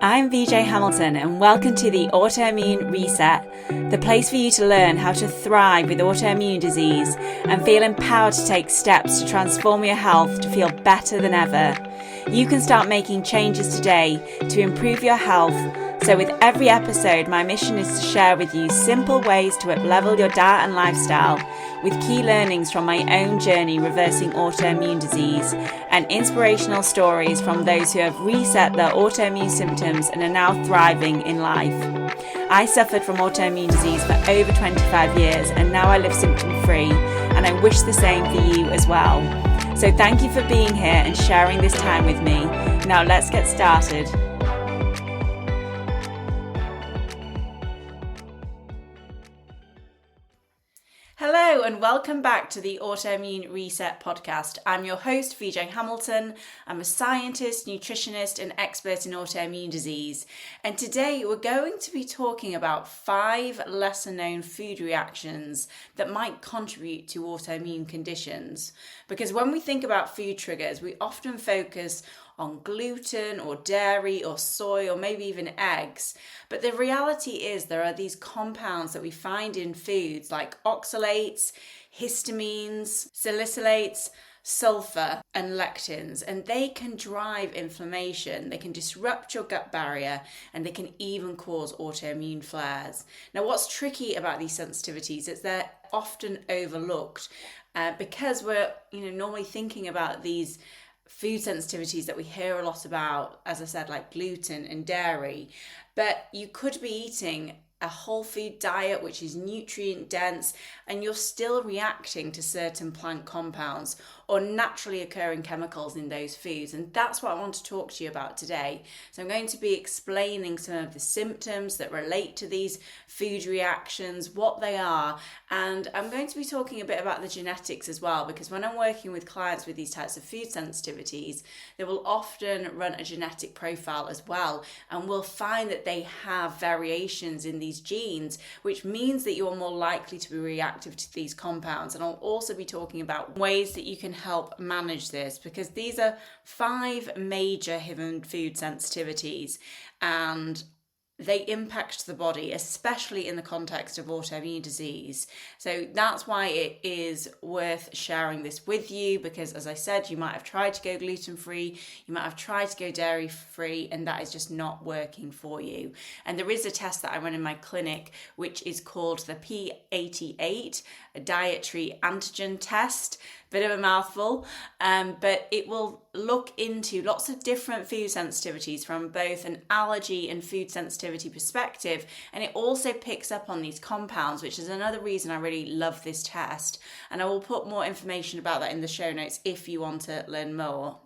I'm VJ Hamilton and welcome to the Autoimmune Reset, the place for you to learn how to thrive with autoimmune disease and feel empowered to take steps to transform your health to feel better than ever. You can start making changes today to improve your health. So with every episode, my mission is to share with you simple ways to up-level your diet and lifestyle with key learnings from my own journey reversing autoimmune disease and inspirational stories from those who have reset their autoimmune symptoms and are now thriving in life. I suffered from autoimmune disease for over 25 years and now I live symptom-free, and I wish the same for you as well. So thank you for being here and sharing this time with me. Now let's get started. Hello and welcome back to the Autoimmune RESET Podcast. I'm your host, VJ Hamilton. I'm a scientist, nutritionist and expert in autoimmune disease. And today we're going to be talking about 5 lesser known food reactions that might contribute to autoimmune conditions. Because when we think about food triggers, we often focus on gluten or dairy or soy or maybe even eggs. But the reality is there are these compounds that we find in foods like oxalates, histamines, salicylates, sulphur and lectins, and they can drive inflammation, they can disrupt your gut barrier, and they can even cause autoimmune flares. Now what's tricky about these sensitivities is they're often overlooked because we're normally thinking about these food sensitivities that we hear a lot about, as I said, like gluten and dairy, but you could be eating a whole food diet which is nutrient dense and you're still reacting to certain plant compounds or naturally occurring chemicals in those foods, and that's what I want to talk to you about today. So I'm going to be explaining some of the symptoms that relate to these food reactions, what they are, and I'm going to be talking a bit about the genetics as well, because when I'm working with clients with these types of food sensitivities, they will often run a genetic profile as well, and we'll find that they have variations in these genes, which means that you're more likely to be reactive to these compounds. And I'll also be talking about ways that you can help manage this, because these are 5 major hidden food sensitivities and they impact the body, especially in the context of autoimmune disease. So that's why it is worth sharing this with you, because as I said, you might have tried to go gluten-free, you might have tried to go dairy-free, and that is just not working for you. And there is a test that I run in my clinic, which is called the P88 Dietary Antigen Test. Bit of a mouthful, but it will look into lots of different food sensitivities from both an allergy and food sensitivity perspective, and it also picks up on these compounds, which is another reason I really love this test, and I will put more information about that in the show notes if you want to learn more.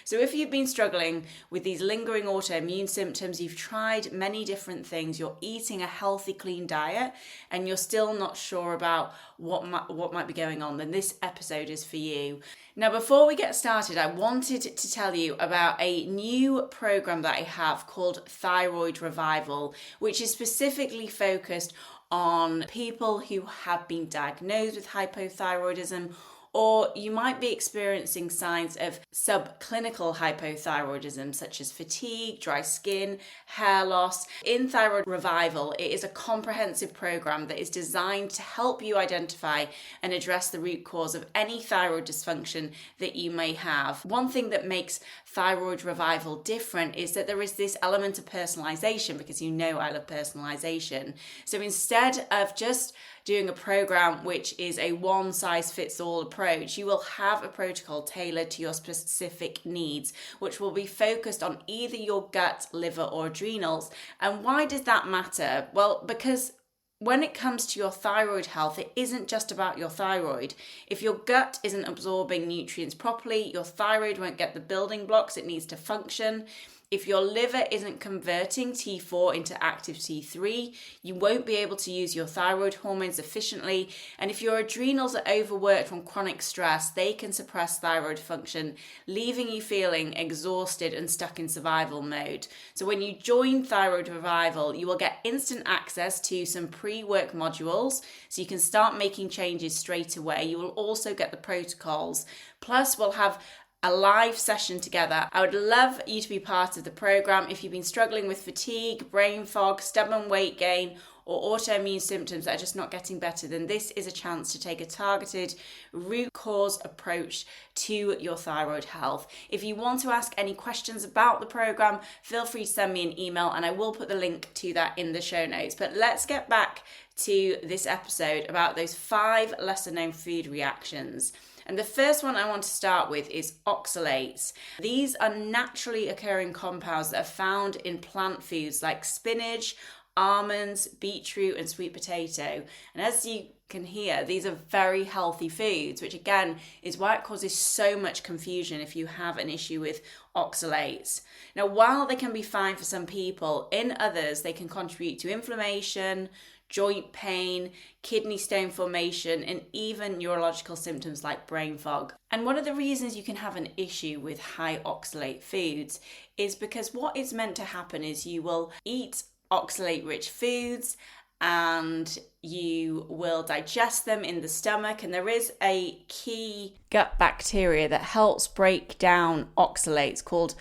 So if you've been struggling with these lingering autoimmune symptoms, you've tried many different things, you're eating a healthy, clean diet, and you're still not sure about what might be going on, then this episode is for you. Now, before we get started, I wanted to tell you about a new program that I have called Thyroid Revival, which is specifically focused on people who have been diagnosed with hypothyroidism, or you might be experiencing signs of subclinical hypothyroidism, such as fatigue, dry skin, hair loss. In Thyroid Revival, it is a comprehensive program that is designed to help you identify and address the root cause of any thyroid dysfunction that you may have. One thing that makes Thyroid Revival different is that there is this element of personalization, because I love personalization. So instead of just doing a program which is a one-size-fits-all approach, you will have a protocol tailored to your specific needs, which will be focused on either your gut, liver, or adrenals. And why does that matter? Well, because when it comes to your thyroid health, it isn't just about your thyroid. If your gut isn't absorbing nutrients properly, your thyroid won't get the building blocks it needs to function. If your liver isn't converting T4 into active T3, you won't be able to use your thyroid hormones efficiently. And if your adrenals are overworked from chronic stress, they can suppress thyroid function, leaving you feeling exhausted and stuck in survival mode. So when you join Thyroid Revival, you will get instant access to some pre-work modules, so you can start making changes straight away. You will also get the protocols. Plus, we'll have a live session together. I would love you to be part of the program. If you've been struggling with fatigue, brain fog, stubborn weight gain, or autoimmune symptoms that are just not getting better, then this is a chance to take a targeted root cause approach to your thyroid health. If you want to ask any questions about the program, feel free to send me an email and I will put the link to that in the show notes. But let's get back to this episode about those 5 lesser known food reactions. And the first one I want to start with is oxalates. These are naturally occurring compounds that are found in plant foods like spinach, almonds, beetroot, and sweet potato. And as you can hear, these are very healthy foods, which again is why it causes so much confusion if you have an issue with oxalates. Now, while they can be fine for some people, in others they can contribute to inflammation, joint pain, kidney stone formation, and even neurological symptoms like brain fog. And one of the reasons you can have an issue with high oxalate foods is because what is meant to happen is you will eat oxalate-rich foods and you will digest them in the stomach, and there is a key gut bacteria that helps break down oxalates called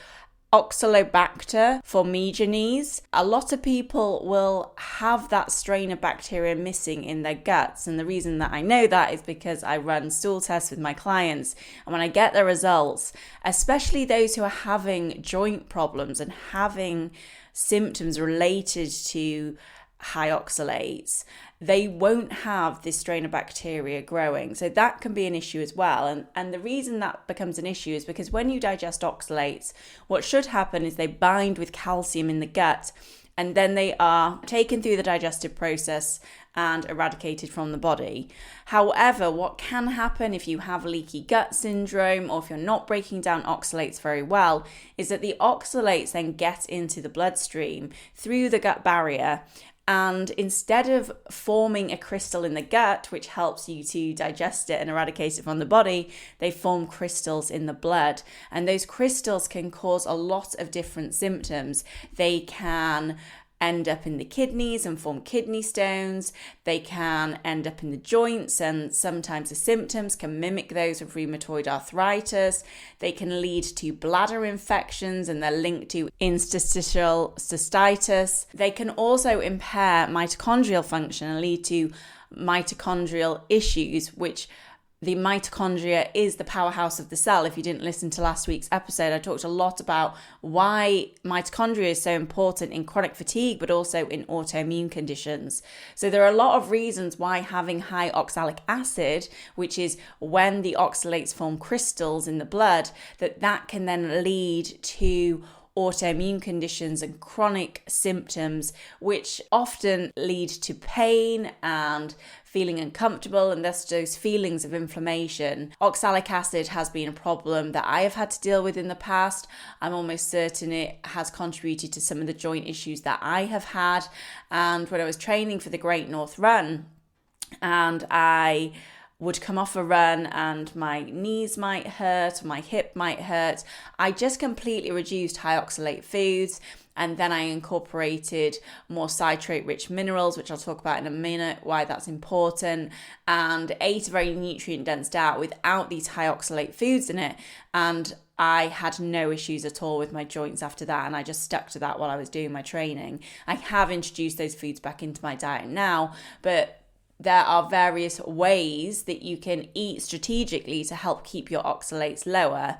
Oxalobacter formigenes. A lot of people will have that strain of bacteria missing in their guts, and the reason that I know that is because I run stool tests with my clients, and when I get the results, especially those who are having joint problems and having symptoms related to high oxalates, they won't have this strain of bacteria growing. So that can be an issue as well. And the reason that becomes an issue is because when you digest oxalates, what should happen is they bind with calcium in the gut, and then they are taken through the digestive process and eradicated from the body. However, what can happen if you have leaky gut syndrome or if you're not breaking down oxalates very well is that the oxalates then get into the bloodstream through the gut barrier, and instead of forming a crystal in the gut, which helps you to digest it and eradicate it from the body, they form crystals in the blood. And those crystals can cause a lot of different symptoms. They can end up in the kidneys and form kidney stones. They can end up in the joints, and sometimes the symptoms can mimic those of rheumatoid arthritis. They can lead to bladder infections, and they're linked to interstitial cystitis. They can also impair mitochondrial function and lead to mitochondrial issues, which the mitochondria is the powerhouse of the cell. If you didn't listen to last week's episode, I talked a lot about why mitochondria is so important in chronic fatigue, but also in autoimmune conditions. So there are a lot of reasons why having high oxalic acid, which is when the oxalates form crystals in the blood, that can then lead to autoimmune conditions and chronic symptoms, which often lead to pain and feeling uncomfortable, and thus those feelings of inflammation. Oxalic acid has been a problem that I have had to deal with in the past. I'm almost certain it has contributed to some of the joint issues that I have had. And when I was training for the Great North Run, and I would come off a run and my knees might hurt or my hip might hurt, I just completely reduced high oxalate foods, and then I incorporated more citrate-rich minerals, which I'll talk about in a minute, why that's important, and ate a very nutrient-dense diet without these high oxalate foods in it. And I had no issues at all with my joints after that, and I just stuck to that while I was doing my training. I have introduced those foods back into my diet now, but there are various ways that you can eat strategically to help keep your oxalates lower.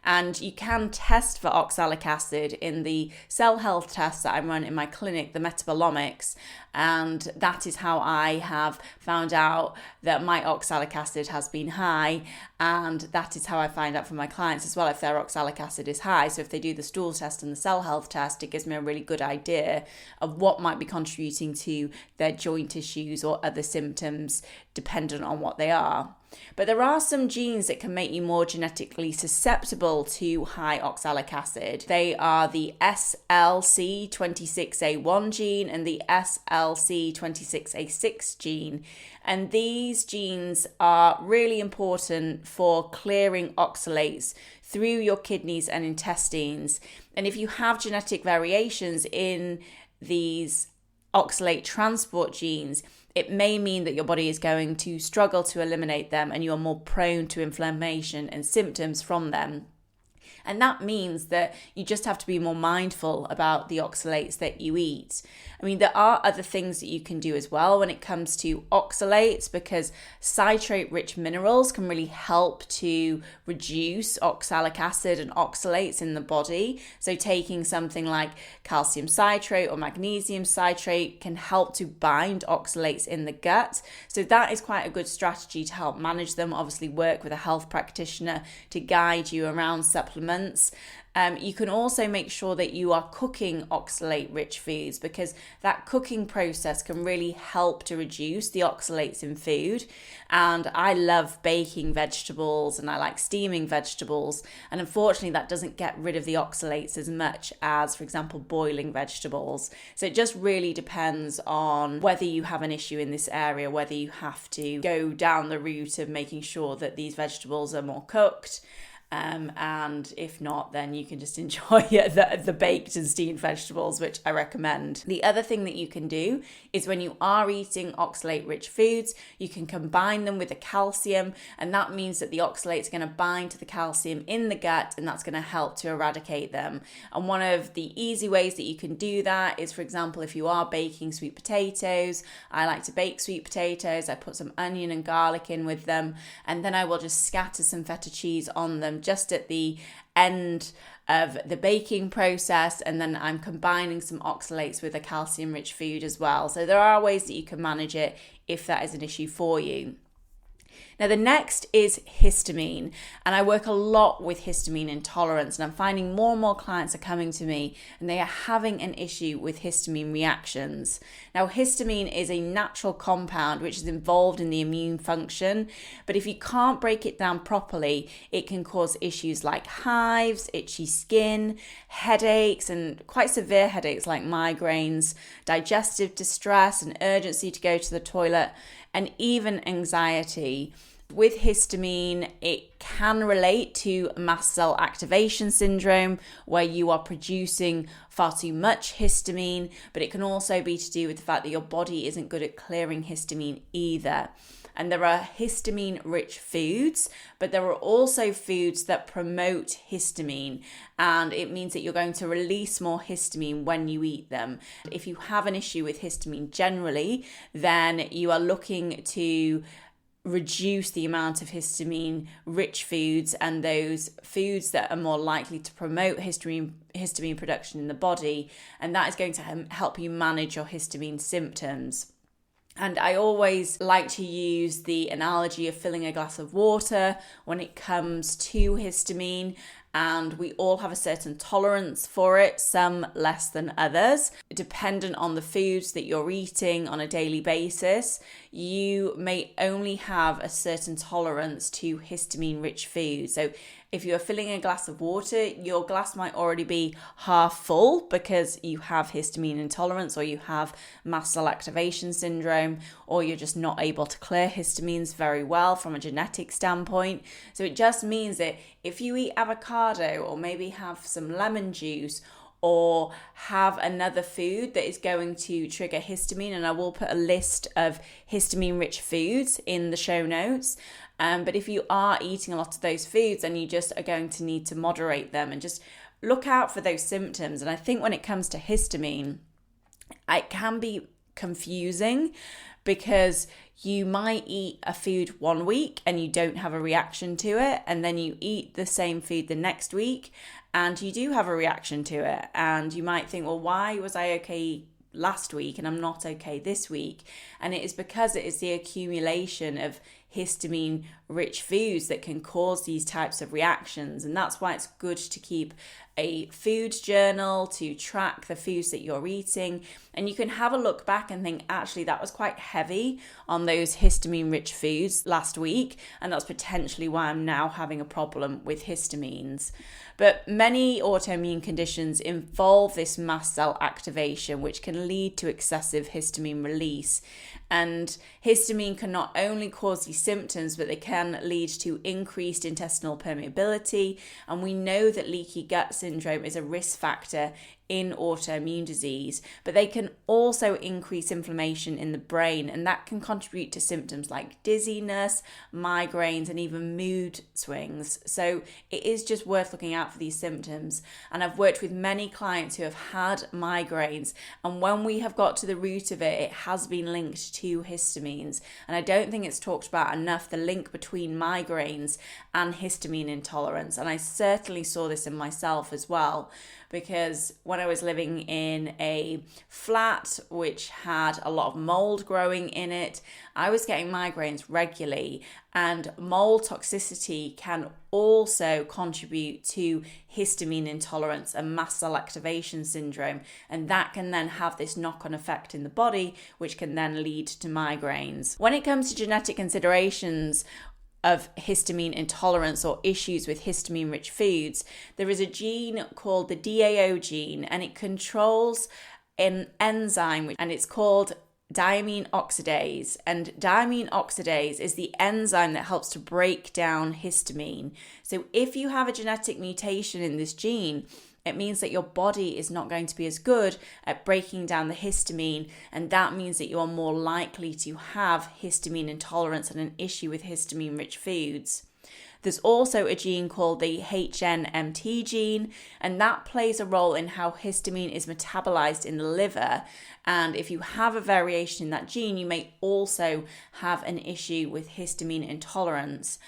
And you can test for oxalic acid in the cell health tests that I run in my clinic, the metabolomics. And that is how I have found out that my oxalic acid has been high. And that is how I find out from my clients as well if their oxalic acid is high. So if they do the stool test and the cell health test, it gives me a really good idea of what might be contributing to their joint issues or other symptoms, dependent on what they are. But there are some genes that can make you more genetically susceptible to high oxalic acid. They are the SLC26A1 gene and the SLC26A6 gene. And these genes are really important for clearing oxalates through your kidneys and intestines. And if you have genetic variations in these oxalate transport genes, it may mean that your body is going to struggle to eliminate them and you are more prone to inflammation and symptoms from them. And that means that you just have to be more mindful about the oxalates that you eat. I mean, there are other things that you can do as well when it comes to oxalates, because citrate-rich minerals can really help to reduce oxalic acid and oxalates in the body. So taking something like calcium citrate or magnesium citrate can help to bind oxalates in the gut. So that is quite a good strategy to help manage them. Obviously, work with a health practitioner to guide you around supplements. You can also make sure that you are cooking oxalate-rich foods, because that cooking process can really help to reduce the oxalates in food. And I love baking vegetables and I like steaming vegetables. And unfortunately, that doesn't get rid of the oxalates as much as, for example, boiling vegetables. So it just really depends on whether you have an issue in this area, whether you have to go down the route of making sure that these vegetables are more cooked. And if not, then you can just enjoy the baked and steamed vegetables, which I recommend. The other thing that you can do is when you are eating oxalate-rich foods, you can combine them with the calcium, and that means that the oxalates are going to bind to the calcium in the gut, and that's going to help to eradicate them. And one of the easy ways that you can do that is, for example, if you are baking sweet potatoes. I like to bake sweet potatoes. I put some onion and garlic in with them, and then I will just scatter some feta cheese on them just at the end of the baking process, and then I'm combining some oxalates with a calcium-rich food as well. So there are ways that you can manage it if that is an issue for you. Now, the next is histamine, and I work a lot with histamine intolerance, and I'm finding more and more clients are coming to me and they are having an issue with histamine reactions. Now, histamine is a natural compound which is involved in the immune function, but if you can't break it down properly, it can cause issues like hives, itchy skin, headaches, and quite severe headaches like migraines, digestive distress, and urgency to go to the toilet, and even anxiety. With histamine, it can relate to mast cell activation syndrome, where you are producing far too much histamine, but it can also be to do with the fact that your body isn't good at clearing histamine either. And there are histamine-rich foods, but there are also foods that promote histamine, and it means that you're going to release more histamine when you eat them. If you have an issue with histamine generally, then you are looking to reduce the amount of histamine-rich foods and those foods that are more likely to promote histamine production in the body, and that is going to help you manage your histamine symptoms. And I always like to use the analogy of filling a glass of water when it comes to histamine, and we all have a certain tolerance for it, some less than others. Dependent on the foods that you're eating on a daily basis, you may only have a certain tolerance to histamine-rich foods. So if you're filling a glass of water, your glass might already be half full because you have histamine intolerance, or you have mast cell activation syndrome, or you're just not able to clear histamines very well from a genetic standpoint. So it just means that if you eat avocado, or maybe have some lemon juice, or have another food that is going to trigger histamine, and I will put a list of histamine-rich foods in the show notes. But if you are eating a lot of those foods, then you just are going to need to moderate them and just look out for those symptoms. And I think when it comes to histamine, it can be confusing because you might eat a food one week and you don't have a reaction to it, and then you eat the same food the next week and you do have a reaction to it, and you might think, well, why was I okay last week and I'm not okay this week? And it is because it is the accumulation of histamine-rich foods that can cause these types of reactions. And that's why it's good to keep a food journal to track the foods that you're eating. And you can have a look back and think, actually, that was quite heavy on those histamine-rich foods last week, and that's potentially why I'm now having a problem with histamines. But many autoimmune conditions involve this mast cell activation, which can lead to excessive histamine release. And histamine can not only cause these symptoms, but they can lead to increased intestinal permeability. And we know that leaky gut syndrome is a risk factor in autoimmune disease, but they can also increase inflammation in the brain, and that can contribute to symptoms like dizziness, migraines, and even mood swings. So it is just worth looking out for these symptoms. And I've worked with many clients who have had migraines, and when we have got to the root of it, it has been linked to histamines. And I don't think it's talked about enough, the link between migraines and histamine intolerance. And I certainly saw this in myself as well, because when I was living in a flat which had a lot of mold growing in it, I was getting migraines regularly, and mold toxicity can also contribute to histamine intolerance and mast cell activation syndrome, and that can then have this knock-on effect in the body, which can then lead to migraines. When it comes to genetic considerations of histamine intolerance or issues with histamine-rich foods, there is a gene called the DAO gene, and it controls an enzyme, and it's called diamine oxidase. And diamine oxidase is the enzyme that helps to break down histamine. So if you have a genetic mutation in this gene, it means that your body is not going to be as good at breaking down the histamine, and that means that you are more likely to have histamine intolerance and an issue with histamine-rich foods. There's also a gene called the HNMT gene, and that plays a role in how histamine is metabolized in the liver. And if you have a variation in that gene, you may also have an issue with histamine intolerance.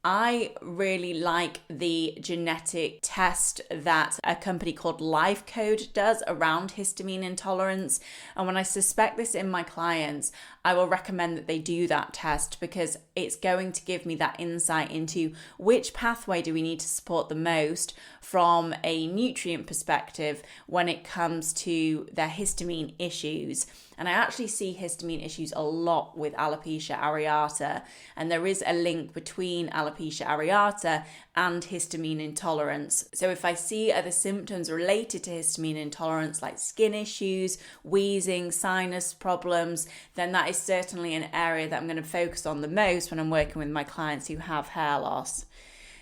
I really like the genetic test that a company called LifeCode does around histamine intolerance. And when I suspect this in my clients, I will recommend that they do that test, because it's going to give me that insight into which pathway do we need to support the most from a nutrient perspective when it comes to their histamine issues. And I actually see histamine issues a lot with alopecia areata, and there is a link between alopecia areata and histamine intolerance. So if I see other symptoms related to histamine intolerance, like skin issues, wheezing, sinus problems, then that is certainly an area that I'm going to focus on the most when I'm working with my clients who have hair loss.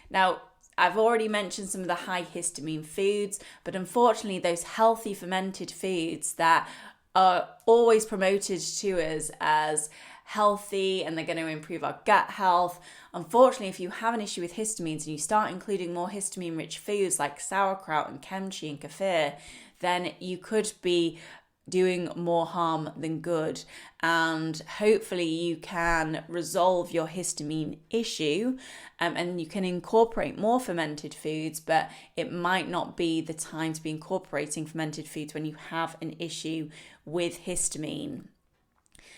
Now, I've already mentioned some of the high histamine foods, but unfortunately those healthy fermented foods that are always promoted to us as healthy and they're going to improve our gut health. Unfortunately, if you have an issue with histamines and you start including more histamine-rich foods like sauerkraut and kimchi and kefir, then you could be doing more harm than good. And hopefully you can resolve your histamine issue and you can incorporate more fermented foods, but it might not be the time to be incorporating fermented foods when you have an issue with histamine.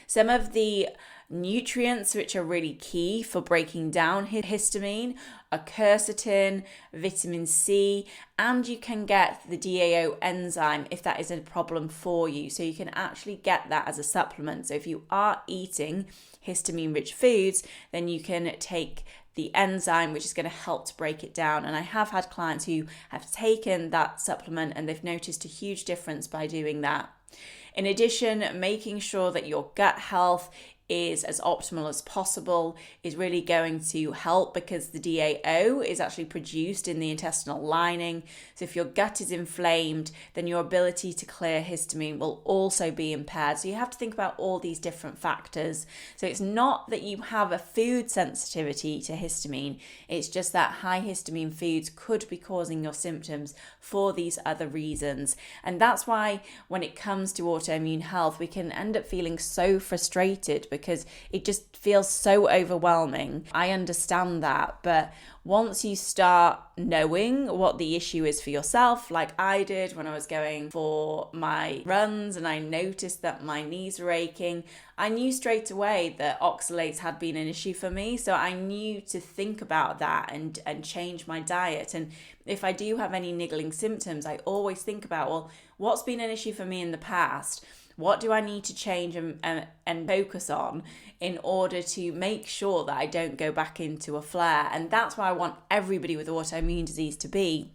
Some of the nutrients which are really key for breaking down histamine are quercetin, vitamin C, and you can get the DAO enzyme if that is a problem for you. So you can actually get that as a supplement. So if you are eating histamine-rich foods, then you can take the enzyme, which is going to help to break it down. And I have had clients who have taken that supplement and they've noticed a huge difference by doing that. In addition, making sure that your gut health is as optimal as possible is really going to help, because the DAO is actually produced in the intestinal lining. So if your gut is inflamed, then your ability to clear histamine will also be impaired. So you have to think about all these different factors. So it's not that you have a food sensitivity to histamine, it's just that high histamine foods could be causing your symptoms for these other reasons. And that's why when it comes to autoimmune health, we can end up feeling so frustrated because it just feels so overwhelming. I understand that, but once you start knowing what the issue is for yourself, like I did when I was going for my runs and I noticed that my knees were aching, I knew straight away that oxalates had been an issue for me. So I knew to think about that and change my diet. And if I do have any niggling symptoms, I always think about, well, what's been an issue for me in the past? What do I need to change and focus on in order to make sure that I don't go back into a flare? And that's why I want everybody with autoimmune disease to be,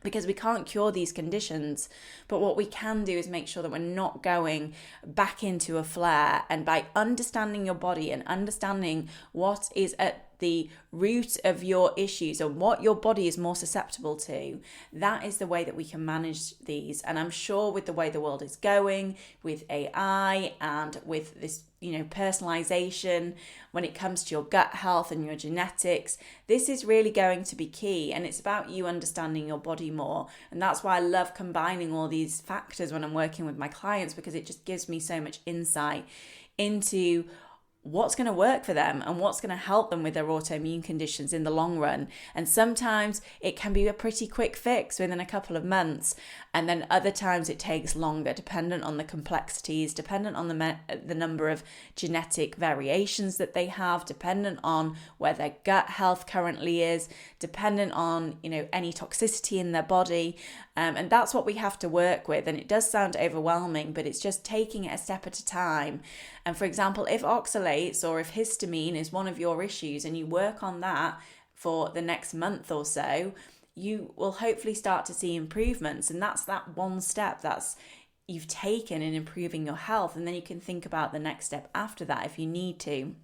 because we can't cure these conditions, but what we can do is make sure that we're not going back into a flare. And by understanding your body and understanding what is at the root of your issues and what your body is more susceptible to, that is the way that we can manage these. And I'm sure with the way the world is going, with AI and with this, personalization, when it comes to your gut health and your genetics, this is really going to be key. And it's about you understanding your body more. And that's why I love combining all these factors when I'm working with my clients, because it just gives me so much insight into what's going to work for them and what's going to help them with their autoimmune conditions in the long run. And sometimes it can be a pretty quick fix within a couple of months. And then other times it takes longer, dependent on the complexities, dependent on the number of genetic variations that they have, dependent on where their gut health currently is, dependent on, any toxicity in their body. And that's what we have to work with. And it does sound overwhelming, but it's just taking it a step at a time. And for example, if oxalates or if histamine is one of your issues and you work on that for the next month or so, you will hopefully start to see improvements. And that's that one step that's you've taken in improving your health. And then you can think about the next step after that if you need to.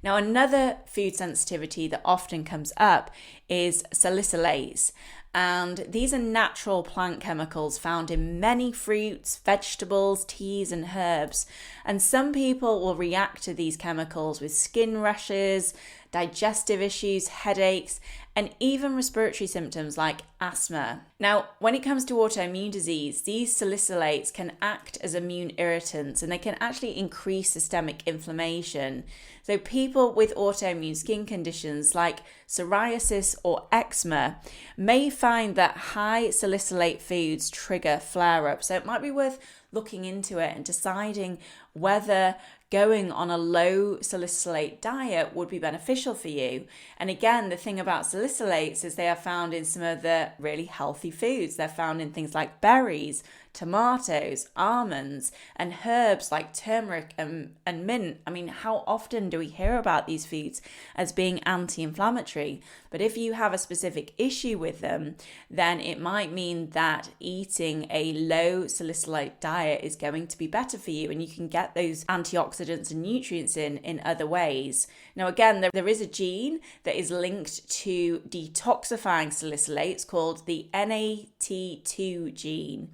Now, another food sensitivity that often comes up is salicylates. And these are natural plant chemicals found in many fruits, vegetables, teas, and herbs. And some people will react to these chemicals with skin rashes, digestive issues, headaches, and even respiratory symptoms like asthma. Now, when it comes to autoimmune disease, these salicylates can act as immune irritants and they can actually increase systemic inflammation. So people with autoimmune skin conditions like psoriasis or eczema may find that high salicylate foods trigger flare-ups. So it might be worth looking into it and deciding whether going on a low salicylate diet would be beneficial for you. And again, the thing about salicylates is they are found in some of the really healthy foods. They're found in things like berries, tomatoes, almonds, and herbs like turmeric and mint. I mean, how often do we hear about these foods as being anti-inflammatory? But if you have a specific issue with them, then it might mean that eating a low salicylate diet is going to be better for you, and you can get those antioxidants and nutrients in other ways. Now, again, there is a gene that is linked to detoxifying salicylates called the NAT2 gene.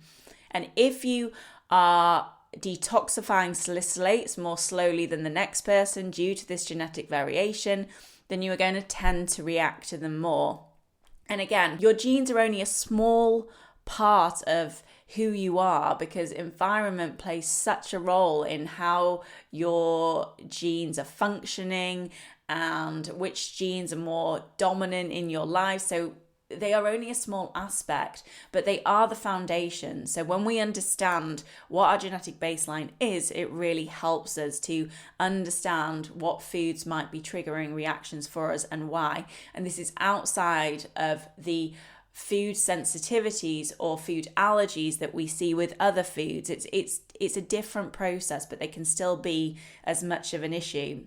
And if you are detoxifying salicylates more slowly than the next person due to this genetic variation, then you are going to tend to react to them more. And again, your genes are only a small part of who you are, because environment plays such a role in how your genes are functioning and which genes are more dominant in your life. So they are only a small aspect, but they are the foundation. So when we understand what our genetic baseline is, it really helps us to understand what foods might be triggering reactions for us and why. And this is outside of the food sensitivities or food allergies that we see with other foods. It's a different process, but they can still be as much of an issue.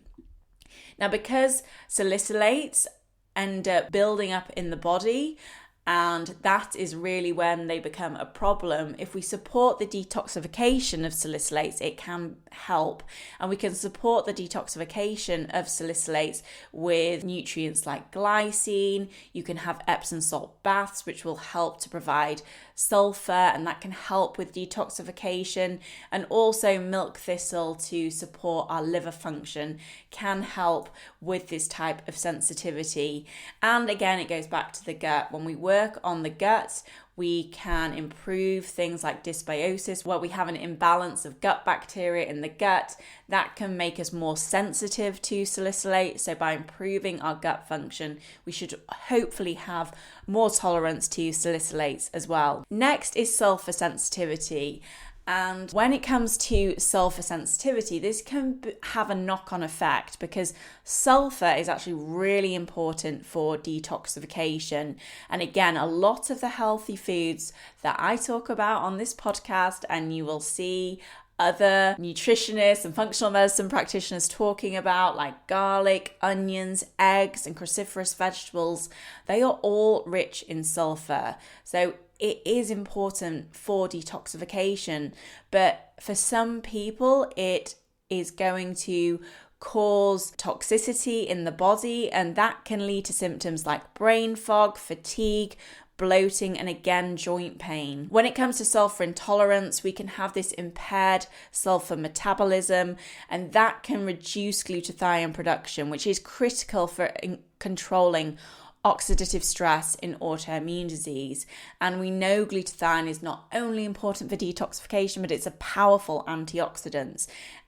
Now, because salicylates end up building up in the body, and that is really when they become a problem. If we support the detoxification of salicylates, it can help. And we can support the detoxification of salicylates with nutrients like glycine. You can have Epsom salt baths, which will help to provide sulphur, and that can help with detoxification. And also milk thistle to support our liver function can help with this type of sensitivity. And again, it goes back to the gut. When we work on the gut, we can improve things like dysbiosis, where we have an imbalance of gut bacteria in the gut. That can make us more sensitive to salicylate. So by improving our gut function, we should hopefully have more tolerance to salicylates as well. Next is sulfur sensitivity. And when it comes to sulfur sensitivity, this can have a knock-on effect, because sulfur is actually really important for detoxification. And again, a lot of the healthy foods that I talk about on this podcast, and you will see other nutritionists and functional medicine practitioners talking about, like garlic, onions, eggs, and cruciferous vegetables, they are all rich in sulfur. So it is important for detoxification, but for some people, it is going to cause toxicity in the body, and that can lead to symptoms like brain fog, fatigue, bloating, and again, joint pain. When it comes to sulfur intolerance, we can have this impaired sulfur metabolism, and that can reduce glutathione production, which is critical for controlling oxidative stress in autoimmune disease. And we know glutathione is not only important for detoxification, but it's a powerful antioxidant.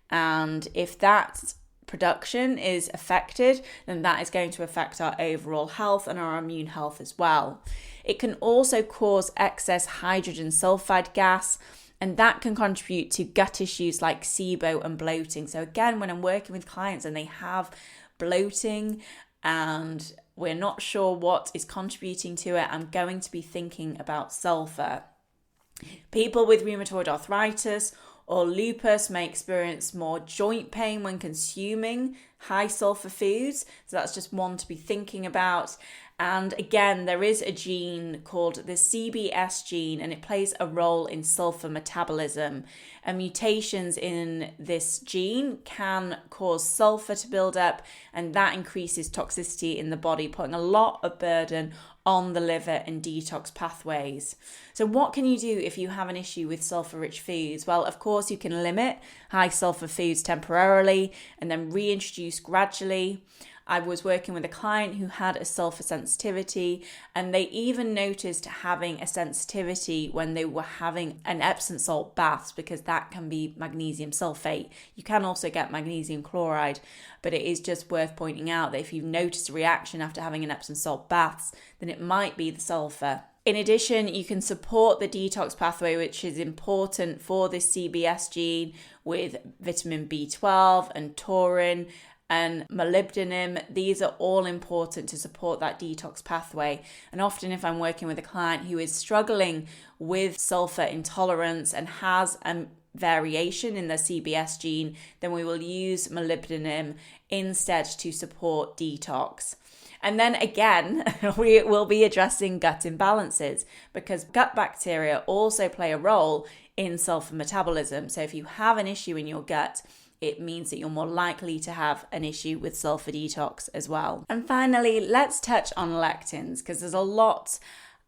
And if that production is affected, then that is going to affect our overall health and our immune health as well. It can also cause excess hydrogen sulfide gas, and that can contribute to gut issues like SIBO and bloating. So again, when I'm working with clients and they have bloating and we're not sure what is contributing to it, I'm going to be thinking about sulfur. People with rheumatoid arthritis or lupus may experience more joint pain when consuming high sulfur foods. So that's just one to be thinking about. And again, there is a gene called the CBS gene, and it plays a role in sulfur metabolism. And mutations in this gene can cause sulfur to build up, and that increases toxicity in the body, putting a lot of burden on the liver and detox pathways. So what can you do if you have an issue with sulfur-rich foods? Well, of course, you can limit high sulfur foods temporarily and then reintroduce gradually. I was working with a client who had a sulfur sensitivity, and they even noticed having a sensitivity when they were having an Epsom salt baths, because that can be magnesium sulfate. You can also get magnesium chloride, but it is just worth pointing out that if you've noticed a reaction after having an Epsom salt baths, then it might be the sulfur. In addition, you can support the detox pathway, which is important for this CBS gene, with vitamin B12 and taurine and molybdenum. These are all important to support that detox pathway. And often if I'm working with a client who is struggling with sulfur intolerance and has a variation in the CBS gene, then we will use molybdenum instead to support detox. And then again, we will be addressing gut imbalances, because gut bacteria also play a role in sulfur metabolism. So if you have an issue in your gut, it means that you're more likely to have an issue with sulfur detox as well. And finally, let's touch on lectins, because there's a lot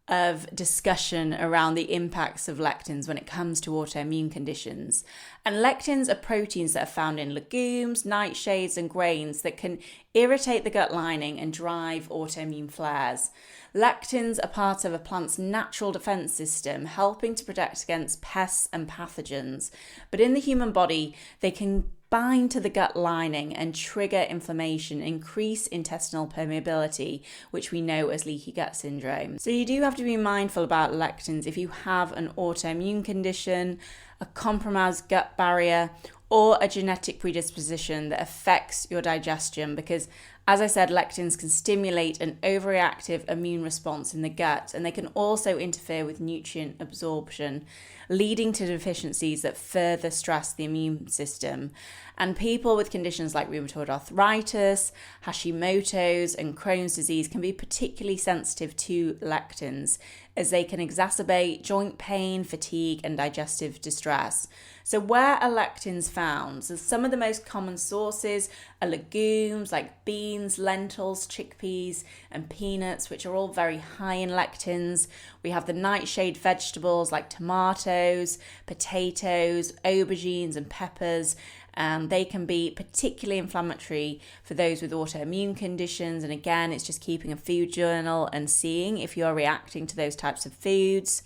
of discussion around the impacts of lectins when it comes to autoimmune conditions. And lectins are proteins that are found in legumes, nightshades, and grains that can irritate the gut lining and drive autoimmune flares. Lectins are part of a plant's natural defense system, helping to protect against pests and pathogens. But in the human body, they can bind to the gut lining and trigger inflammation, increase intestinal permeability, which we know as leaky gut syndrome. So you do have to be mindful about lectins if you have an autoimmune condition, a compromised gut barrier, or a genetic predisposition that affects your digestion, because as I said, lectins can stimulate an overreactive immune response in the gut, and they can also interfere with nutrient absorption, leading to deficiencies that further stress the immune system. And people with conditions like rheumatoid arthritis, Hashimoto's, and Crohn's disease can be particularly sensitive to lectins, as they can exacerbate joint pain, fatigue, and digestive distress. So where are lectins found? So some of the most common sources are legumes like beans, lentils, chickpeas, and peanuts, which are all very high in lectins. We have the nightshade vegetables like tomatoes, potatoes, aubergines, and peppers. And they can be particularly inflammatory for those with autoimmune conditions. And again, it's just keeping a food journal and seeing if you're reacting to those types of foods.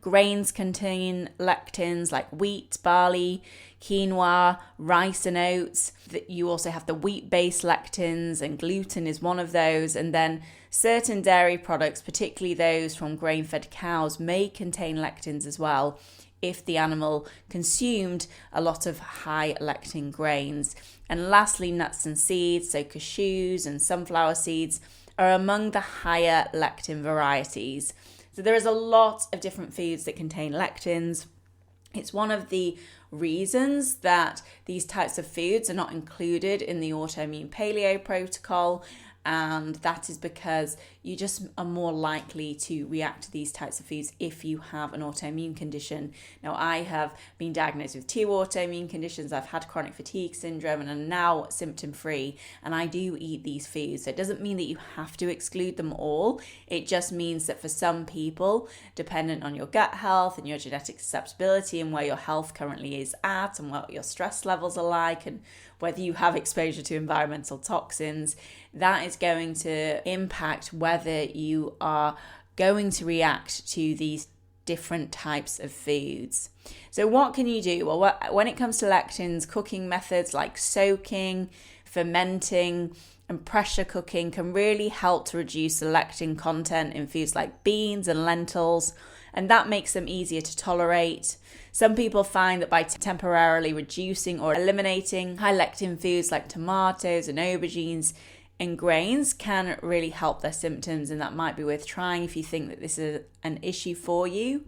Grains contain lectins like wheat, barley, quinoa, rice, and oats. You also have the wheat-based lectins, and gluten is one of those. And then certain dairy products, particularly those from grain-fed cows, may contain lectins as well, if the animal consumed a lot of high lectin grains. And lastly, nuts and seeds, so cashews and sunflower seeds, are among the higher lectin varieties. So there is a lot of different foods that contain lectins. It's one of the reasons that these types of foods are not included in the autoimmune paleo protocol. And that is because you just are more likely to react to these types of foods if you have an autoimmune condition. Now, I have been diagnosed with 2 autoimmune conditions. I've had chronic fatigue syndrome and I'm now symptom-free, and I do eat these foods. So it doesn't mean that you have to exclude them all. It just means that for some people, dependent on your gut health and your genetic susceptibility and where your health currently is at and what your stress levels are like and whether you have exposure to environmental toxins, that is going to impact whether you are going to react to these different types of foods. So what can you do? Well, when it comes to lectins, cooking methods like soaking, fermenting, and pressure cooking can really help to reduce the lectin content in foods like beans and lentils, and that makes them easier to tolerate. Some people find that by temporarily reducing or eliminating high lectin foods like tomatoes and aubergines and grains can really help their symptoms, and that might be worth trying if you think that this is an issue for you.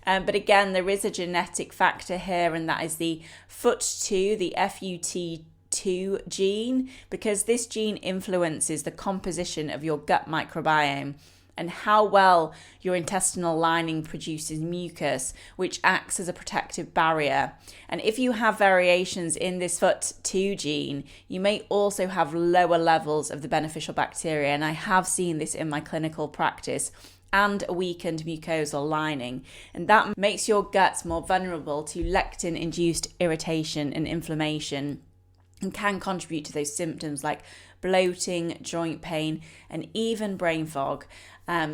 But again, there is a genetic factor here, and that is the FUT2, the FUT2 gene, because this gene influences the composition of your gut microbiome and how well your intestinal lining produces mucus, which acts as a protective barrier. And if you have variations in this FUT2 gene, you may also have lower levels of the beneficial bacteria. And I have seen this in my clinical practice, and a weakened mucosal lining. And that makes your guts more vulnerable to lectin-induced irritation and inflammation, and can contribute to those symptoms like bloating, joint pain, and even brain fog.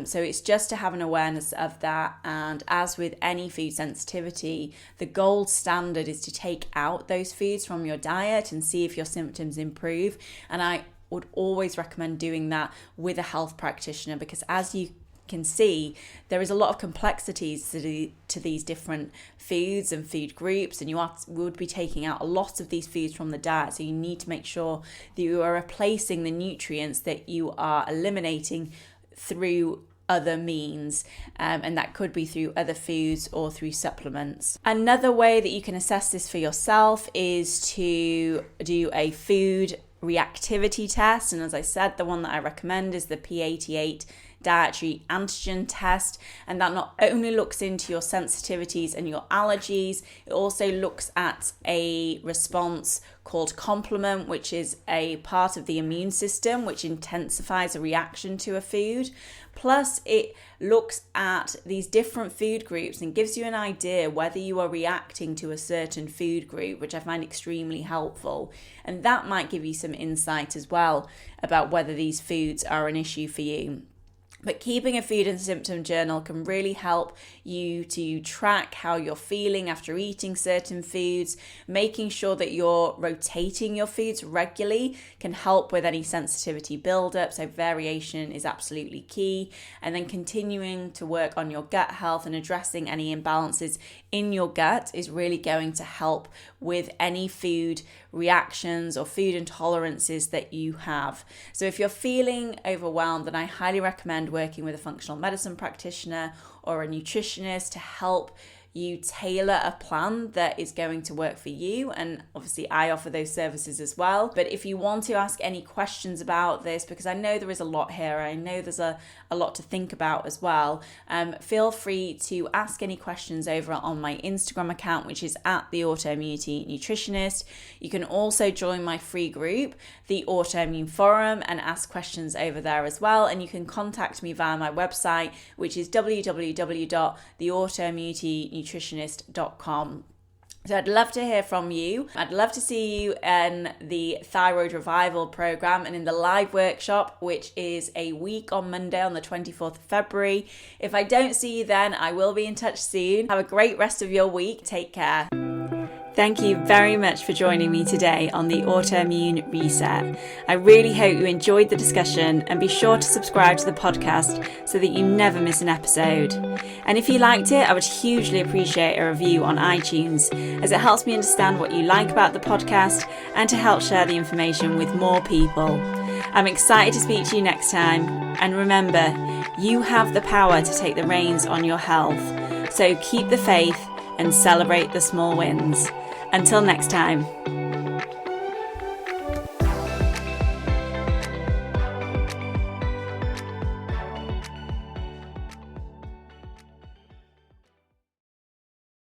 So it's just to have an awareness of that. And as with any food sensitivity, the gold standard is to take out those foods from your diet and see if your symptoms improve. And I would always recommend doing that with a health practitioner, because as you can see, there is a lot of complexities to these different foods and food groups, and you would be taking out a lot of these foods from the diet. So you need to make sure that you are replacing the nutrients that you are eliminating through other means, and that could be through other foods or through supplements. Another way that you can assess this for yourself is to do a food reactivity test, and as I said, the one that I recommend is the P88 dietary antigen test, and that not only looks into your sensitivities and your allergies, it also looks at a response called complement, which is a part of the immune system which intensifies a reaction to a food. Plus, it looks at these different food groups and gives you an idea whether you are reacting to a certain food group, which I find extremely helpful. And that might give you some insight as well about whether these foods are an issue for you. But keeping a food and symptom journal can really help you to track how you're feeling after eating certain foods. Making sure that you're rotating your foods regularly can help with any sensitivity buildup. So variation is absolutely key. And then continuing to work on your gut health and addressing any imbalances in your gut is really going to help with any food reactions or food intolerances that you have. So if you're feeling overwhelmed, then I highly recommend working with a functional medicine practitioner or a nutritionist to help you tailor a plan that is going to work for you. And obviously I offer those services as well. But if you want to ask any questions about this, because I know there is a lot here, I know there's a lot to think about as well, feel free to ask any questions over on my Instagram account, which is at the Autoimmunity Nutritionist. You can also join my free group, the Autoimmune Forum, and ask questions over there as well. And you can contact me via my website, which is www.theautoimmunitynutritionist.com. So I'd love to hear from you. I'd love to see you in the Thyroid Revival program and in the live workshop, which is a week on Monday on the 24th of February. If I don't see you then, I will be in touch soon. Have a great rest of your week. Take care. Thank you very much for joining me today on the Autoimmune Reset. I really hope you enjoyed the discussion, and be sure to subscribe to the podcast so that you never miss an episode. And if you liked it, I would hugely appreciate a review on iTunes, as it helps me understand what you like about the podcast and to help share the information with more people. I'm excited to speak to you next time, and remember, you have the power to take the reins on your health. So keep the faith and celebrate the small wins. Until next time.